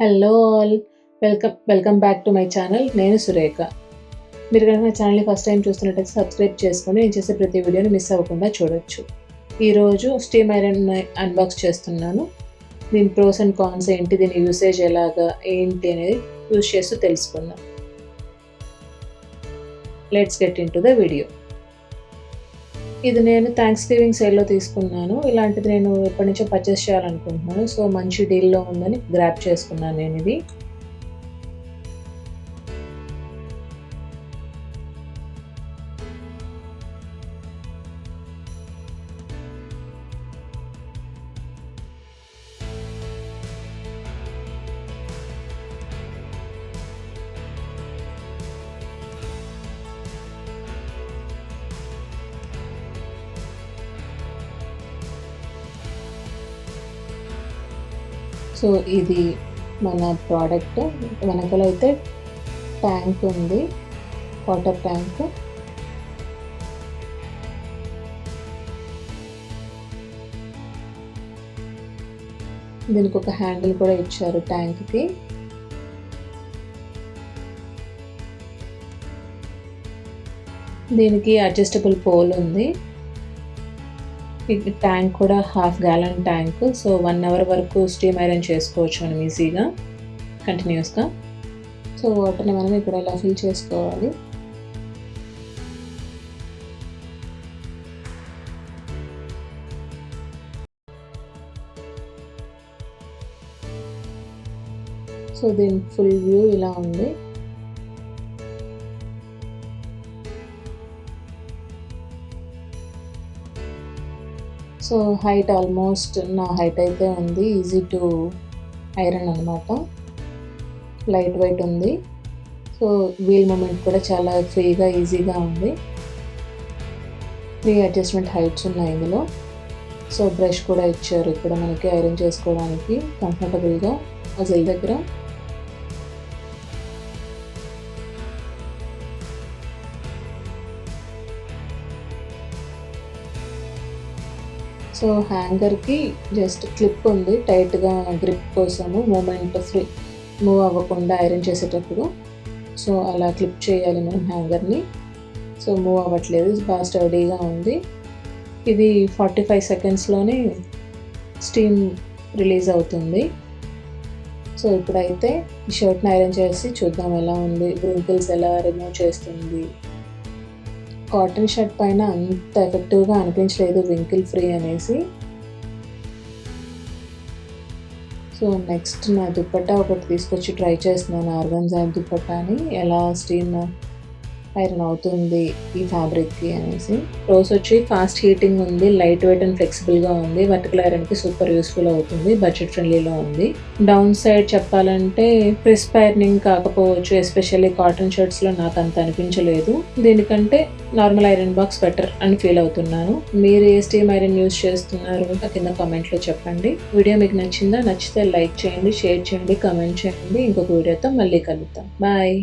Hello all. Welcome back to my channel. నేను సురేఖ. మీరు కనుక నా ఛానల్ని ఫస్ట్ టైం చూస్తున్నట్టయితే సబ్స్క్రైబ్ చేసుకొని నేను చేసే ప్రతి వీడియోని మిస్ అవ్వకుండా చూడొచ్చు. ఈరోజు స్టీమ్ ఐరన్ అన్బాక్స్ చేస్తున్నాను. దీని ప్రోస్ అండ్ కాన్స్ ఏంటి, దీని యూసేజ్ ఎలాగా ఏంటి అనేది యూజ్ చేస్తూ తెలుసుకుందాం. Let's get in to the video. ఇది నేను థ్యాంక్స్ గివింగ్ సేల్లో తీసుకున్నాను. ఇలాంటిది నేను ఎప్పటి నుంచో పర్చేస్ చేయాలనుకుంటున్నాను. సో మంచి డీల్లో ఉందని గ్రాబ్ చేసుకున్నాను నేను ఇది. సో ఇది మన ప్రోడక్ట్. వెనకాల అయితే ట్యాంక్ ఉంది, వాటర్ ట్యాంక్. దీనికి ఒక హ్యాండిల్ కూడా ఇచ్చారు ట్యాంక్కి. దీనికి అడ్జస్టబుల్ పోల్ ఉంది. ట్యాంక్ కూడా 1/2 gallon ట్యాంక్. సో 1 hour వరకు స్టీమ్ ఐరన్ చేసుకోవచ్చు మనం ఈజీగా, కంటిన్యూస్గా. సో వాటర్ని మనం ఇక్కడ ఇలా ఫిల్ చేసుకోవాలి. సో దీని ఫుల్ వ్యూ ఇలా ఉంది. సో హైట్ ఆల్మోస్ట్ నా హైట్ అయితే ఉంది. ఈజీ టు ఐరన్ అనమాట. లైట్ వెయిట్ ఉంది. సో వీల్ మూమెంట్ కూడా చాలా ఫ్రీగా ఈజీగా ఉంది. 3 అడ్జస్ట్మెంట్ హైట్స్ ఉన్నాయి ఇందులో. సో బ్రష్ కూడా ఇచ్చారు ఇక్కడ మనకి ఐరన్ చేసుకోవడానికి కంఫర్టబుల్గా మజిల్ దగ్గర. సో హ్యాంగర్కి జస్ట్ క్లిప్ ఉంది టైట్గా గ్రిప్ కోసము, మూవ్ అవ్వకుండా ఐరన్ చేసేటప్పుడు. సో అలా క్లిప్ చేయాలి మనం హ్యాంగర్ని. సో మూవ్ అవ్వట్లేదు, బాగా స్టడీగా ఉంది. ఇది 45 secondsలోనే స్టీమ్ రిలీజ్ అవుతుంది. సో ఇప్పుడైతే ఈ షర్ట్ని ఐరన్ చేసి చూద్దాం ఎలా ఉంది, వ్రింకిల్స్ ఎలా రిమూవ్ చేస్తుంది. కాటన్ షర్ట్ పైన అంత ఎఫెక్టివ్గా అనిపించలేదు వింకిల్ ఫ్రీ అనేసి. సో నెక్స్ట్ నా దుప్పట్టా ఒకటి తీసుకొచ్చి ట్రై చేస్తున్నాను. ఆర్గన్జా దుప్పట్టాని ఎలా స్టీమ్ ఐరన్ అవుతుంది ఈ ఫ్యాబ్రిక్కి అనేసి. రోస్ వచ్చి ఫాస్ట్ హీటింగ్ ఉంది, లైట్ వెయిట్ అండ్ ఫ్లెక్సిబుల్గా ఉంది. వర్టికల్ ఐరన్కి సూపర్ యూస్ఫుల్ అవుతుంది, బడ్జెట్ ఫ్రెండ్లీలో ఉంది. డౌన్ సైడ్ చెప్పాలంటే క్రిస్ప్ ఐరనింగ్ కాకపోవచ్చు, ఎస్పెషల్లీ కాటన్ షర్ట్స్లో నాకు అంత అనిపించలేదు. దీనికంటే నార్మల్ ఐరన్ బాక్స్ బెటర్ అని ఫీల్ అవుతున్నాను. మీరు ఏ స్టీమ్ ఐరన్ యూస్ చేస్తున్నారు కింద కామెంట్లో చెప్పండి. వీడియో మీకు నచ్చిందా? నచ్చితే లైక్ చేయండి, షేర్ చేయండి, కామెంట్ చేయండి. ఇంకొక వీడియోతో మళ్ళీ కలుద్దాం. బాయ్.